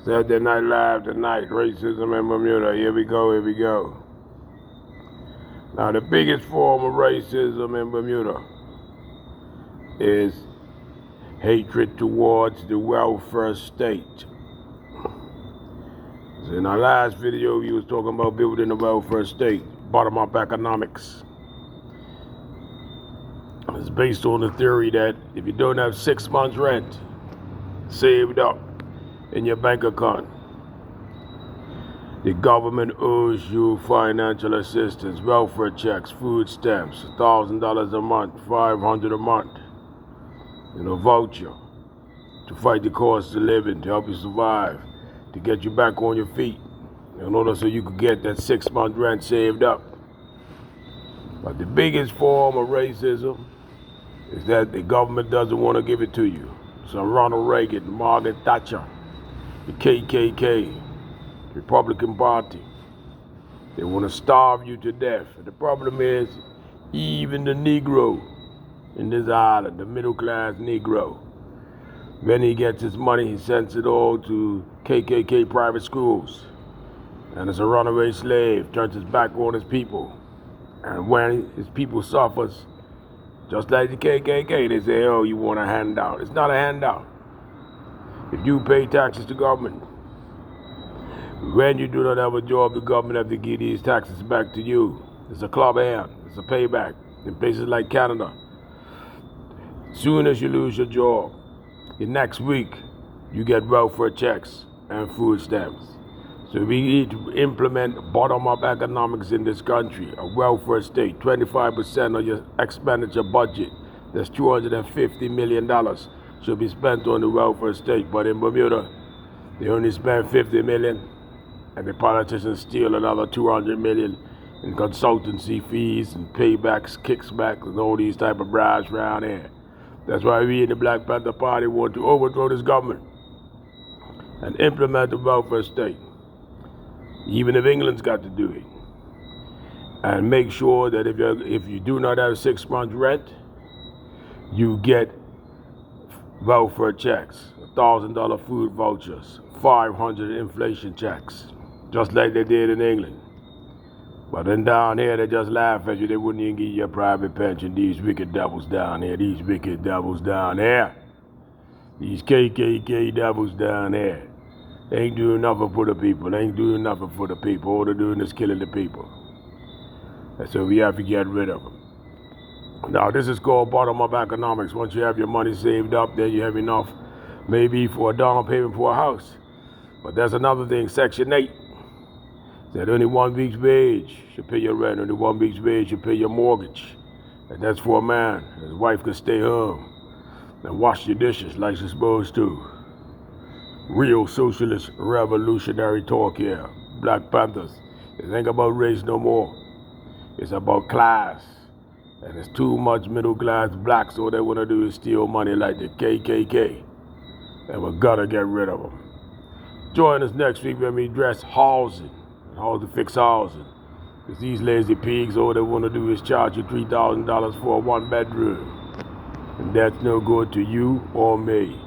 Saturday Night Live tonight, racism in Bermuda. Here we go, here we go. Now, the biggest form of racism in Bermuda is hatred towards the welfare state. So in our last video, we was talking about building the welfare state, bottom-up economics. It's based on the theory that if you don't have 6 months rent saved up in your bank account, the government owes you financial assistance, welfare checks, food stamps, $1,000 a month, $500 a month, voucher to fight the cost of living, to help you survive, to get you back on your feet, in order so you could get that 6 month rent saved up. But the biggest form of racism is that the government doesn't want to give it to you. So Ronald Reagan, Margaret Thatcher, the KKK, Republican Party, they want to starve you to death. And the problem is, even the Negro in this island, the middle class Negro, when he gets his money, he sends it all to KKK private schools. And as a runaway slave, turns his back on his people. And when his people suffers, just like the KKK, they say, oh, you want a handout. It's not a handout. If you pay taxes to government, when you do not have a job, the government have to give these taxes back to you. It's a club hand. It's a payback. In places like Canada, soon as you lose your job, the next week, you get welfare checks and food stamps. So we need to implement bottom-up economics in this country, a welfare state. 25% of your expenditure budget, that's $250 million, should be spent on the welfare state. But in Bermuda, they only spend $50 million, and the politicians steal another $200 million in consultancy fees and paybacks, kickbacks, and all these type of bribes around here. That's why we in the Black Panther Party want to overthrow this government and implement the welfare state. Even if England's got to do it. And make sure that if you do not have 6 months rent, you get welfare checks, $1,000 food vouchers, 500 inflation checks, just like they did in England. But then down here, they just laugh at you. They wouldn't even give you a private pension. These wicked devils down here, these wicked devils down there, these KKK devils down there. They ain't doing nothing for the people. They ain't doing nothing for the people. All they're doing is killing the people. And so we have to get rid of them. Now, this is called bottom-up economics. Once you have your money saved up, then you have enough maybe for a down payment for a house. But there's another thing, Section 8. That only 1 week's wage should pay your rent. Only 1 week's wage should pay your mortgage. And that's for a man. His wife could stay home and wash your dishes like she's supposed to. Real socialist revolutionary talk here. Black Panthers. It ain't about race no more. It's about class. And it's too much middle class blacks. All they want to do is steal money like the KKK. And we gotta get rid of them. Join us next week when we address housing. How to fix housing. Because these lazy pigs, all they want to do is charge you $3,000 for a 1 bedroom. And that's no good to you or me.